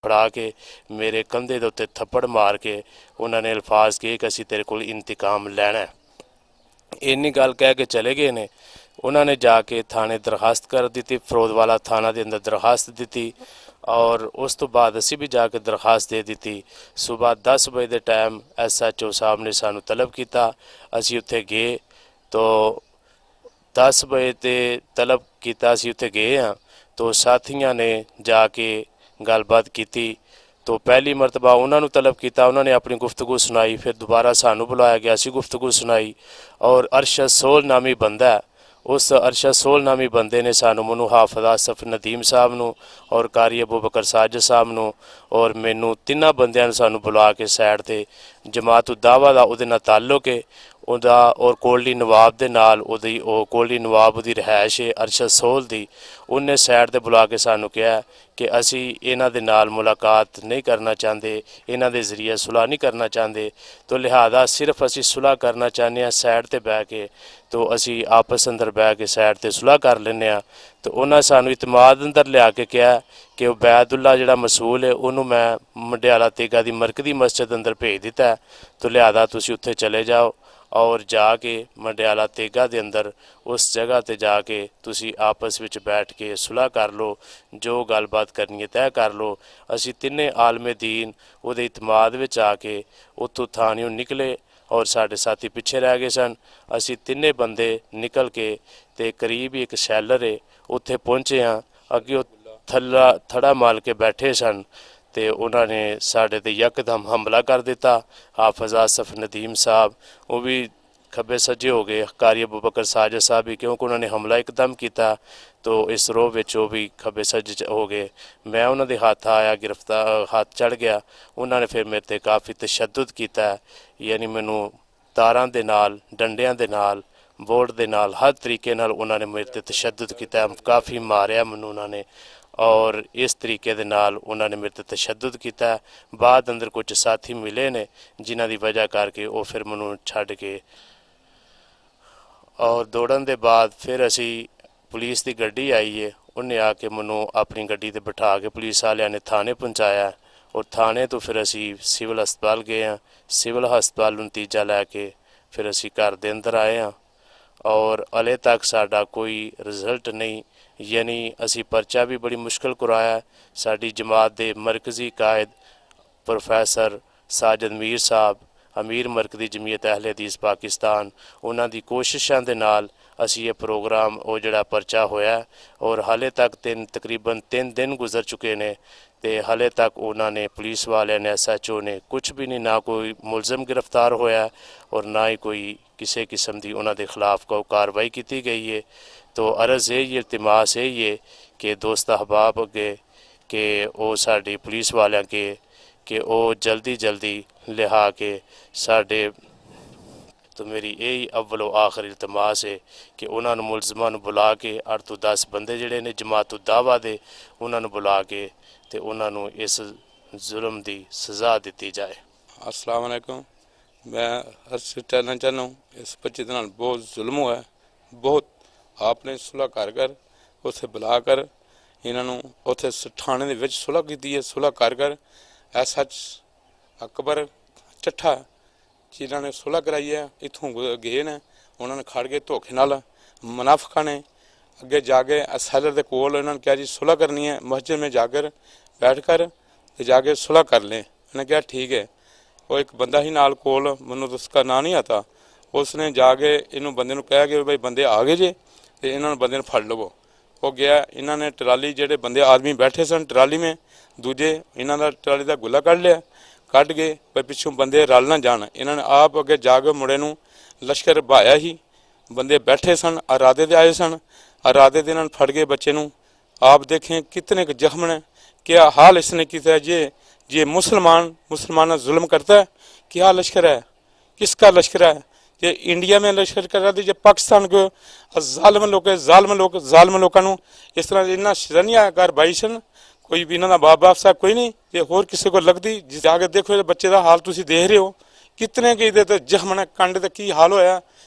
ਫੜਾ ਕੇ ਮੇਰੇ ਕੰਧੇ ਦੇ ਉੱਤੇ ਥੱਪੜ ਮਾਰ ਕੇ ਉਹਨਾਂ ਨੇ ਅਲਫਾਜ਼ ਕਹੇ ਕਿ ਅਸੀਂ ਤੇਰੇ ਕੋਲ ਇੰਤਕਾਮ ਲੈਣਾ। ਇੰਨੀ ਗੱਲ ਕਹਿ ਕੇ ਚਲੇ ਗਏ ਨੇ। ਉਹਨਾਂ ਨੇ ਜਾ ਕੇ ਥਾਣੇ ਦਰਖਾਸਤ ਕਰ ਦਿੱਤੀ, ਫਰੋਦਵਾਲਾ ਥਾਣਾ ਦੇ ਅੰਦਰ ਦਰਖਾਸਤ ਦਿੱਤੀ ਔਰ ਉਸ ਤੋਂ ਬਾਅਦ ਅਸੀਂ ਵੀ ਜਾ ਕੇ ਦਰਖਾਸਤ ਦੇ ਦਿੱਤੀ। ਸਵੇਰ 10 ਵਜੇ ਦੇ ਟਾਈਮ SHO ਸਾਹਿਬ ਨੇ ਸਾਨੂੰ ਤਲਬ ਕੀਤਾ। ਅਸੀਂ ਉੱਥੇ ਗਏ ਤਾਂ 10 ਵਜੇ ਤੇ ਤਲਬ ਕੀਤਾ, ਅਸੀਂ ਉੱਥੇ ਗਏ ਹਾਂ ਤਾਂ ਸਾਥੀਆਂ ਨੇ ਜਾ ਕੇ ਗੱਲਬਾਤ ਕੀਤੀ। تو پہلی مرتبہ انہوں نے طلب کیتا، انہوں نے اپنی گفتگو سنائی، پھر دوبارہ سانو بلایا گیا، اسی گفتگو سنائی اور ارشد سول نامی بندہ ہے، اس ارشد سول نامی بندے نے سانو منو حافظ آصف ندیم صاحب نو اور قاری ابو بکر ساجد صاحب نو اور مینو تینہ بندیاں نے سانو بلا کے سائڈ تے جماعت الدعوہ دا اودے نال تعلق ہے ਉਹਦਾ ਔਰ ਕੋਟਲੀ ਨਵਾਬ ਦੇ ਨਾਲ ਉਹਦੀ ਉਹ ਕੋਟਲੀ ਨਵਾਬ ਉਹਦੀ ਰਿਹਾਇਸ਼ ਹੈ ਅਰਸ਼ਦ ਸੋਲ ਦੀ। ਉਹਨੇ ਸਾਈਡ ਤੇ ਬੁਲਾ ਕੇ ਸਾਨੂੰ ਕਿਹਾ ਕਿ ਅਸੀਂ ਇਹਨਾਂ ਦੇ ਨਾਲ ਮੁਲਾਕਾਤ ਨਹੀਂ ਕਰਨਾ ਚਾਹੁੰਦੇ, ਇਹਨਾਂ ਦੇ ਜ਼ਰੀਏ ਸੁਲ੍ਹਾ ਨਹੀਂ ਕਰਨਾ ਚਾਹੁੰਦੇ, ਤਾਂ ਲਿਹਾਜ਼ਾ ਸਿਰਫ ਅਸੀਂ ਸੁਲ੍ਹਾ ਕਰਨਾ ਚਾਹੁੰਦੇ ਹਾਂ ਸਾਈਡ ਤੇ ਬਹਿ ਕੇ, ਤਾਂ ਅਸੀਂ ਆਪਸ ਅੰਦਰ ਬਹਿ ਕੇ ਸਾਈਡ ਤੇ ਸੁਲ੍ਹਾ ਕਰ ਲੈਂਦੇ ਹਾਂ। ਤਾਂ ਉਹਨਾਂ ਸਾਨੂੰ ਇਤਮਾਦ ਅੰਦਰ ਲਿਆ ਕੇ ਕਿਹਾ ਕਿ ਉਬੈਦੁੱਲਾ ਜਿਹੜਾ ਮਸੂਲ ਹੈ ਉਹਨੂੰ ਮੈਂ ਮੰਡਿਆਲਾ ਤੇਗਾ ਦੀ ਮਰਕਜ਼ੀ ਮਸਜਿਦ ਅੰਦਰ ਭੇਜ ਦਿੱਤਾ, ਤਾਂ ਲਿਹਾਜ਼ਾ ਤੁਸੀਂ ਉੱਥੇ ਚਲੇ ਜਾਓ اور جا کے منڈیالہ تیگا دے اندر اس جگہ تے جا کے تسی آپس وچ بیٹھ کے صلح کر لو، جو گل بات کرنی ہے طے کر لو۔ اسی تینے عالم دین او دے اعتماد وچ آ کے اتوں تھانیوں نکلے اور ساڈے ساتھی پیچھے رہ گئے سن۔ اسی تینے بندے نکل کے تے قریب ایک شیلر ہے اتھے پہنچے ہاں، اگے تھڑا مال کے بیٹھے سن تے انہوں نے ساڈے تے یکدم حملہ کر دیتا۔ حافظ آصف ندیم صاحب وہ بھی کھبے سجے ہو گئے، قاری ابو بکر ساجد صاحب بھی، کیونکہ انہوں نے حملہ ایک دم کیتا تو اس روح وچ وہ بھی کھبے سجے ہو گئے۔ میں انہوں دے ہاتھ آیا، گرفتار ہاتھ چڑھ گیا، انہوں نے پھر میرے تے کافی تشدد کیتا ہے، یعنی مینوں تاراں دے نال، ڈنڈیاں دے نال، بورڈ دے نال، ہر طریقے نال انہوں نے میرے تے تشدد کیتا ہے، کافی ماریا مینوں انہوں نے، اور اس طریقے دے نال انہوں نے میرے تے تشدد کیتا ہے۔ بعد اندر کچھ ساتھی ملے نے جنہ دی وجہ کر کے وہ پھر منوں چھڈ کے اور دوڑن دے بعد پھر اسی پولیس دی گڈی آئی ہے، انہیں آ کے منوں اپنی گڈی تے بٹھا کے پولیس والیاں نے تھانے پہنچایا اور تھانے تو پھر اسی سول ہسپتال گئے ہیں، سول ہسپتال نتیجہ لے کے پھر اسی گھر دے اندر آئے ہیں اور ہلے تک ساڈا کوئی رزلٹ نہیں، یعنی اسی پرچہ بھی بڑی مشکل کرایا ہے۔ ساڈی جماعت دے مرکزی قائد پروفیسر ساجد میر صاحب، امیر مرکزی جمعیت اہل حدیث پاکستان، انہاں دی کوششاں دے نال اسی یہ پروگرام او جڑا پرچہ ہویا ہے اور حالے تک تقریباً 3 دن گزر چکے نے تے حالے تک انہوں نے پولیس والے نے SHO نے کچھ بھی نہیں، نہ کوئی ملزم گرفتار ہویا ہے اور نہ ہی کوئی کسی قسم دی انہوں دے خلاف کوئی کاروائی کی گئی ہے۔ تو عرض ہے یہ التماس ہے یہ کہ دوست احباب اگے کہ او ساڈی پولیس والیاں کے کہ او جلدی لہا کے ساڈے، تو میری یہی اول و آخر التماس ہے کہ انہوں نے ملزمان بلا کے 8 تو 10 بندے جڑے نے جماعت الدعوہ دے انہوں نے بلا کے تے انہوں نے اس ظلم دی سزا دیتی جائے۔ السلام علیکم، میں عرض کرنا چاہتا ہوں اس بچے کے نال بہت ظلم ہوا ہے، بہت آپ نے صلح کر اسے بلا کر انہوں اتنے تھانے دے وچ صلح کی ہے، صلح کر SH اکبر چٹھا جنہوں نے صلح کرائی ہے اتوں گئے نے، انہوں نے کھڑ کے دھوکھے نال منافقہ نے اگے جا کے سیلر دے کول انہوں نے کہا جی صلح کرنی ہے، مسجد میں جا کر بیٹھ کر جا کے صلح کر لیں۔ انہوں نے کہا ٹھیک ہے۔ وہ ایک بندہ ہی نال کول، منوں اس کا نام نہیں آتا، اس نے جا کے انہوں بندے نوں کہا کہ بھائی بندے آ گئے جے تے انہوں نے بندے نوں پھڑ لو۔ وہ گیا، انہوں نے ٹرالی جڑے بندے آدمی بیٹھے سن ٹرالی میں دوجے انہوں نے ٹرالی دا گلا کਢ لیا، کਢ کے بھائی پچھوں بندے رل نہ جان، انہوں نے آپ اگے جا کے مڑے نوں لشکر بھایا ہی، بندے بیٹھے سن ارادے دے آئے سن، ارادے دے انہوں نے پھڑ کے بچے نوں، آپ دیکھیں کتنے زخم نے، کیا حال اس نے کیتا ہے، یہ مسلمان ظلم کرتا ہے، کیا لشکر ہے، کس کا لشکر ہے؟ یہ انڈیا میں لشکر کر رہا تھا، یہ پاکستان کو ظالم لوگوں نوں اس طرح اتنا شرنیا کر بائی سن، کوئی بھی انہوں کا باپ صاحب کوئی نہیں، یہ ہور کسی کو لگتی جا کے دیکھو بچے کا حال تسی دیکھ رہے ہو، کتنے کہ زخم نے کنڈ تے کی حال ہویا۔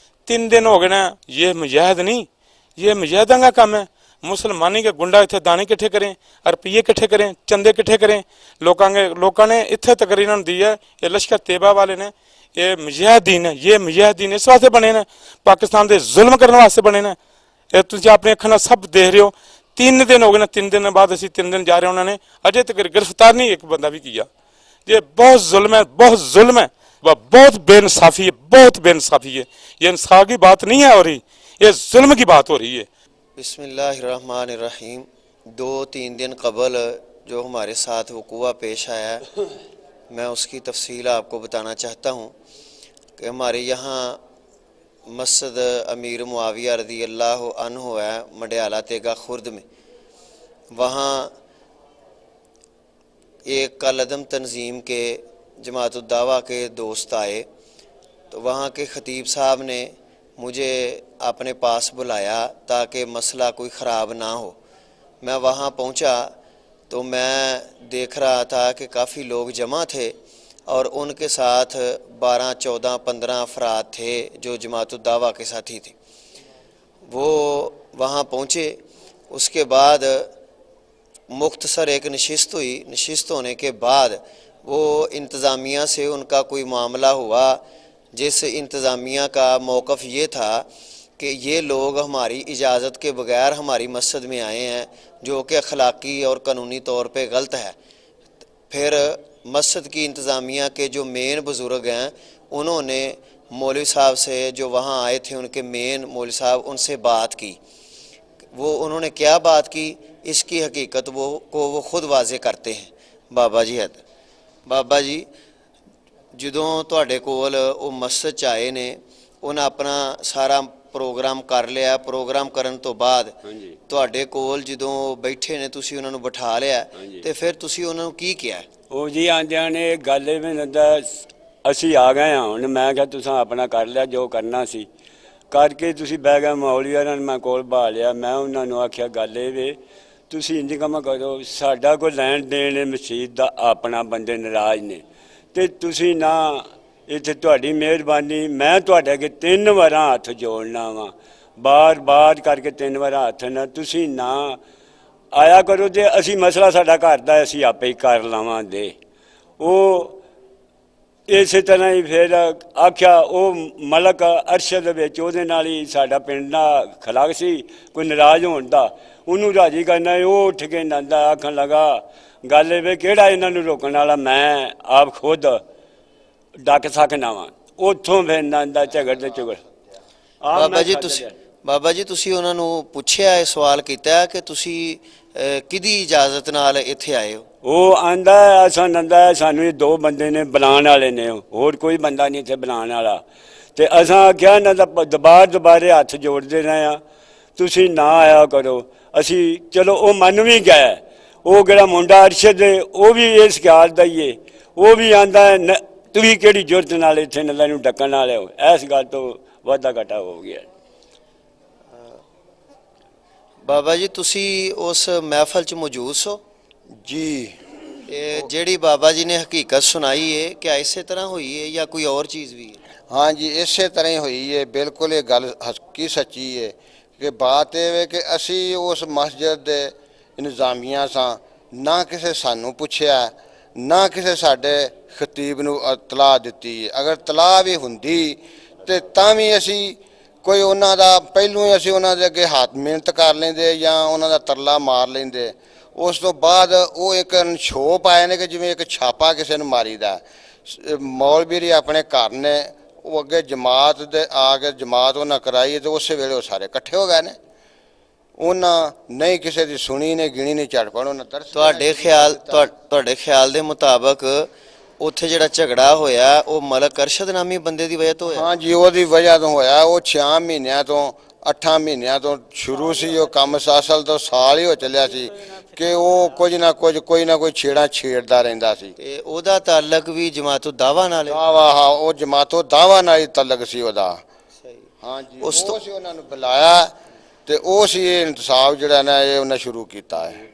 3 دن ہو گئے نا، یہ مجاہد نہیں، یہ مجاہداں کا کام ہے، ਮੁਸਲਮਾਨੀ ਕੇ ਗੁੰਡਾ ਇੱਥੇ ਦਾਣੇ ਇਕੱਠੇ ਕਰੇ, ਰੁਪਈਏ ਇਕੱਠੇ ਕਰੇ, ਚੰਦੇ ਇਕੱਠੇ ਕਰੇ। ਲੋਕਾਂ ਨੇ ਇੱਥੇ ਤੱਕ ਇਹਨਾਂ ਨੂੰ ਦੀ ਹੈ। ਇਹ ਲਸ਼ਕਰ ਤੇਬਾ ਵਾਲੇ ਨੇ, ਇਹ ਮੁਜਾਹਿਦੀਨ ਹੈ। ਇਹ ਮੁਜਾਹਿਦੀਨ ਇਸ ਵਾਸਤੇ ਬਣੇ ਨੇ, ਪਾਕਿਸਤਾਨ ਦੇ ਜ਼ੁਲਮ ਕਰਨ ਵਾਸਤੇ ਬਣੇ ਨੇ। ਇਹ ਤੁਸੀਂ ਆਪਣੀ ਅੱਖਾਂ ਨਾਲ ਸਭ ਦੇਖ ਰਹੇ ਹੋ। 3 ਦਿਨ ਹੋ ਗਏ ਨਾ, 3 ਦਿਨ ਬਾਅਦ ਅਸੀਂ 3 ਦਿਨ ਜਾ ਰਹੇ ਉਹਨਾਂ ਨੇ ਅਜੇ ਤੱਕ गिरफ्तार नहीं एक बंदा भी किया। ये बहुत जुल्म है, बहुत जुल्म है, वह बहुत बेइंसाफी है, बहुत बेइंसाफी है। ये इंसाफ की बात नहीं है हो रही, ये जुल्म की बात हो रही है। बिस्मिल्लाहिर्रहमानिर्रहीम। 2-3 दिन कबल जो हमारे साथ वक़ूआ पेश आया है, मैं उसकी तफसील आपको बताना चाहता हूँ कि हमारे यहाँ मस्जिद अमीर मुआविया रज़ी अल्लाह अन्हु है मंडियाला तेगा खुर्द में। वहाँ एक कलअदम तंजीम के जमातुद दावा के दोस्त आए, तो वहाँ के ख़तीब साहब ने मुझे अपने पास बुलाया ताकि मसला कोई ख़राब ना हो। मैं वहाँ पहुँचा तो मैं देख रहा था कि काफ़ी लोग जमा थे और उनके साथ 12, 14, 15 अफराद थे जो जमातुद दावा के साथी थे। वो वहाँ पहुँचे, उसके बाद मुख्तसर एक नशिस्त हुई। नशिस्त होने के बाद वो इंतज़ामिया से उनका कोई मामला हुआ, जिस इंतज़ामिया का मौक़िफ़ ये था कि ये लोग हमारी इजाज़त के बगैर हमारी मस्जिद में आए हैं, जो कि अखलाकी और कानूनी तौर पे गलत है। फिर मस्जिद की इंतज़ामिया के जो मेन बुज़ुर्ग हैं, उन्होंने मौलवी साहब से, जो वहाँ आए थे उनके मेन मौलवी साहब, उनसे बात की। वो उन्होंने क्या बात की, इसकी हकीकत वो खुद वाज़े करते हैं। बाबा जी हद बाबा जी ਜਦੋਂ ਤੁਹਾਡੇ ਕੋਲ ਉਹ ਮਸਜਿਦ 'ਚ ਆਏ ਨੇ, ਉਹਨਾਂ ਆਪਣਾ ਸਾਰਾ ਪ੍ਰੋਗਰਾਮ ਕਰ ਲਿਆ। ਪ੍ਰੋਗਰਾਮ ਕਰਨ ਤੋਂ ਬਾਅਦ ਤੁਹਾਡੇ ਕੋਲ ਜਦੋਂ ਬੈਠੇ ਨੇ, ਤੁਸੀਂ ਉਹਨਾਂ ਨੂੰ ਬਿਠਾ ਲਿਆ, ਤੇ ਫਿਰ ਤੁਸੀਂ ਉਹਨਾਂ ਨੂੰ ਕੀ ਕਿਹਾ? ਉਹ ਜੀ ਆਂਦਿਆਂ ਨੇ ਗੱਲ ਇਹ ਵੀ ਨੰਦਾ, ਅਸੀਂ ਆ ਗਏ ਹਾਂ ਹੁਣ। ਮੈਂ ਕਿਹਾ ਤੁਸੀਂ ਆਪਣਾ ਕਰ ਲਿਆ ਜੋ ਕਰਨਾ ਸੀ, ਕਰਕੇ ਤੁਸੀਂ ਬਹਿ ਗਏ। ਮੌਲਵੀਆਂ ਨੂੰ ਮੈਂ ਕੋਲ ਬਹਾ ਲਿਆ। ਮੈਂ ਉਹਨਾਂ ਨੂੰ ਆਖਿਆ ਗੱਲ ਇਹ ਵੇ, ਤੁਸੀਂ ਇੰਜ ਕੰਮ ਕਰੋ, ਸਾਡਾ ਕੋਈ ਲੈਣ ਦੇਣ ਹੈ ਮਸਜਿਦ ਦਾ, ਆਪਣਾ ਬੰਦੇ ਨਾਰਾਜ਼ ਨੇ, ਤੇ ਤੁਸੀਂ ਨਾ ਇੱਥੇ ਤੁਹਾਡੀ ਮਿਹਰਬਾਨੀ, ਮੈਂ ਤੁਹਾਡੇ ਅੱਗੇ 3 ਵਾਰਾਂ ਹੱਥ ਜੋੜਨਾ ਵਾ, ਬਾਰ ਕਰਕੇ 3 ਵਾਰਾਂ ਹੱਥ ਨਾ ਤੁਸੀਂ ਨਾ ਆਇਆ ਕਰੋ। ਜੇ ਅਸੀਂ ਮਸਲਾ ਸਾਡਾ ਘਰ ਦਾ ਅਸੀਂ ਆਪੇ ਹੀ ਕਰ ਲਵਾਂਗੇ। ਉਹ ਇਸੇ ਤਰ੍ਹਾਂ ਹੀ ਫਿਰ ਆਖਿਆ। ਉਹ ਮਲਕ ਅਰਸ਼ਦ ਵਿੱਚ ਉਹਦੇ ਨਾਲ ਹੀ ਸਾਡਾ ਪਿੰਡ ਦਾ ਖਲਾਕ ਸੀ, ਕੋਈ ਨਾਰਾਜ਼ ਹੋਣ ਦਾ, ਉਹਨੂੰ ਰਾਜੀ ਕਰਨਾ। ਉਹ ਉੱਠ ਕੇ ਨੰਦਾ ਆਖਣ ਲੱਗਾ, ਗੱਲ ਇਹ ਵੇ ਕਿਹੜਾ ਇਹਨਾਂ ਨੂੰ ਰੋਕਣ ਵਾਲਾ, ਮੈਂ ਆਪ ਖੁਦ ਡੱਕ ਸਕਣਾ ਵਾਂ। ਉੱਥੋਂ ਫਿਰ ਨੰਦਾ ਝਗੜ ਤੇ ਝਗੜ। ਬਾਬਾ ਜੀ ਤੁਸੀਂ ਉਹਨਾਂ ਨੂੰ ਪੁੱਛਿਆ, ਇਹ ਸਵਾਲ ਕੀਤਾ ਕਿ ਤੁਸੀਂ ਕਿਹਦੀ ਇਜਾਜ਼ਤ ਨਾਲ ਇੱਥੇ ਆਏ ਹੋ? ਉਹ ਆਂਦਾ ਅਸਾਂ ਨੰਦਾ ਸਾਨੂੰ ਇਹ 2 ਬੰਦੇ ਨੇ ਬੁਲਾਉਣ ਵਾਲੇ ਨੇ, ਹੋਰ ਕੋਈ ਬੰਦਾ ਨਹੀਂ ਇੱਥੇ ਬੁਲਾਉਣ ਵਾਲਾ। ਤੇ ਅਸਾਂ ਆਖਿਆ ਇਹਨਾਂ ਦਾ ਦੁਬਾਰੇ ਹੱਥ ਜੋੜਦੇ ਰਹੇ ਆ, ਤੁਸੀਂ ਨਾ ਆਇਆ ਕਰੋ। ਅਸੀਂ ਚਲੋ ਉਹ ਮੰਨ ਵੀ ਗਏ। ਉਹ ਜਿਹੜਾ ਮੁੰਡਾ ਅਰਸ਼ਦ ਉਹ ਵੀ ਇਸ ਖਿਆਲ ਦਾ ਹੀ ਹੈ। ਉਹ ਵੀ ਆਂਦਾ ਤੁਸੀਂ ਕਿਹੜੀ ਜ਼ਰੂਰਤ ਨਾਲ ਇੱਥੇ ਨੰਦਾ ਨੂੰ ਡੱਕਣ ਵਾਲੇ ਹੋ। ਇਸ ਗੱਲ ਤੋਂ ਵਾਧਾ ਘਾਟਾ ਹੋ ਗਿਆ। ਬਾਬਾ ਜੀ ਤੁਸੀਂ ਉਸ ਮਹਿਫਲ 'ਚ ਮੌਜੂਦ ਸੋ ਜੀ? ਜਿਹੜੀ ਬਾਬਾ ਜੀ ਨੇ ਹਕੀਕਤ ਸੁਣਾਈ ਹੈ, क्या ਇਸੇ ਤਰ੍ਹਾਂ ਹੋਈ ਹੈ ਜਾਂ ਕੋਈ ਹੋਰ ਚੀਜ਼ ਵੀ ਹੈ? हाँ जी, ਇਸੇ ਤਰ੍ਹਾਂ ਹੀ ਹੋਈ ਹੈ। ਬਿਲਕੁਲ ਇਹ ਗੱਲ ਹਕੀਕੀ ਸੱਚੀ ਹੈ ਕਿ ਬਾਤ ਇਹ ਹੈ ਕਿ ਅਸੀਂ ਉਸ ਮਸਜਿਦ ਦੇ ਇੰਤਜ਼ਾਮੀਆਂ ਸਾਂ, ਨਾ ਕਿਸੇ ਸਾਨੂੰ ਪੁੱਛਿਆ, ਨਾ ਕਿਸੇ ਸਾਡੇ ਖਤੀਬ ਨੂੰ ਇਤਲਾਹ ਦਿੱਤੀ ਹੈ। ਅਗਰ ਇਤਲਾਹ ਵੀ ਹੁੰਦੀ ਤੇ ਤਾਂ ਵੀ ਅਸੀਂ ਕੋਈ ਉਹਨਾਂ ਦਾ ਪਹਿਲੋਂ ਹੀ ਅਸੀਂ ਉਹਨਾਂ ਦੇ ਅੱਗੇ ਹੱਥ ਮਿਹਨਤ ਕਰ ਲੈਂਦੇ ਜਾਂ ਉਹਨਾਂ ਦਾ ਤਰਲਾ ਮਾਰ ਲੈਂਦੇ। ਉਸ ਤੋਂ ਬਾਅਦ ਉਹ ਇੱਕ ਛੋਪ ਆਏ ਨੇ ਕਿ ਜਿਵੇਂ ਇੱਕ ਛਾਪਾ ਕਿਸੇ ਨੂੰ ਮਾਰੀਦਾ। ਮੌਲਵੀ ਆਪਣੇ ਘਰ ਨੇ, ਉਹ ਅੱਗੇ ਜਮਾਤ ਦੇ ਆ ਕੇ ਜਮਾਤ ਉਹਨਾਂ ਕਰਾਈ ਤੇ ਉਸੇ ਵੇਲੇ ਉਹ ਸਾਰੇ ਇਕੱਠੇ ਹੋ ਗਏ ਨੇ। ਉਹਨਾਂ ਨਹੀਂ ਕਿਸੇ ਦੀ ਸੁਣੀ ਨੇ, ਗਿਣੀ ਨਹੀਂ, ਝੜ ਪੜ ਉਹਨਾਂ ਤਰਸ। ਤੁਹਾਡੇ ਖਿਆਲ ਦੇ ਮੁਤਾਬਕ ਉੱਥੇ ਜਿਹੜਾ ਝਗੜਾ ਹੋਇਆ ਉਹ ਮਲਕ ਅਰਸ਼ਦ ਨਾਮੀ ਬੰਦੇ ਦੀ ਵਜ੍ਹਾ ਤੋਂ ਹੋਇਆ? ਹਾਂ ਜੀ, ਉਹਦੀ ਵਜ੍ਹਾ ਤੋਂ ਹੋਇਆ। ਉਹ 6 ਮਹੀਨਿਆਂ ਤੋਂ 8 ਮਹੀਨਿਆਂ ਤੋਂ ਸ਼ੁਰੂ ਸੀ ਉਹ ਕੰਮ। ਅਸਲ ਤੋਂ ਸਾਲ ਹੀ ਹੋ ਚੱਲਿਆ ਸੀ ਕਿ ਉਹ ਕੋਈ ਨਾ ਕੋਈ ਛੇੜਾ ਛੇੜਦਾ ਰਹਿੰਦਾ ਸੀ। ਤੇ ਉਹਦਾ ਤਾਲੁਕ ਵੀ ਜਮਾਤੁਦ ਦਾਵਾ ਨਾਲ ਹੈ? ਹਾਂ, ਉਹ ਜਮਾਤੁਦ ਦਾਵਾ ਨਾਲ ਹੀ ਤਾਲੁਕ ਸੀ ਉਹਦਾ। ਹਾਂ ਜੀ, ਉਸ ਤੋਂ ਉਹਨਾਂ ਨੂੰ ਬੁਲਾਇਆ ਤੇ ਉਹ ਸੀ ਇਹ ਇੰਤਸਾਬ ਜਿਹੜਾ ਨਾ ਇਹ ਉਹਨਾਂ ਸ਼ੁਰੂ ਕੀਤਾ ਹੈ।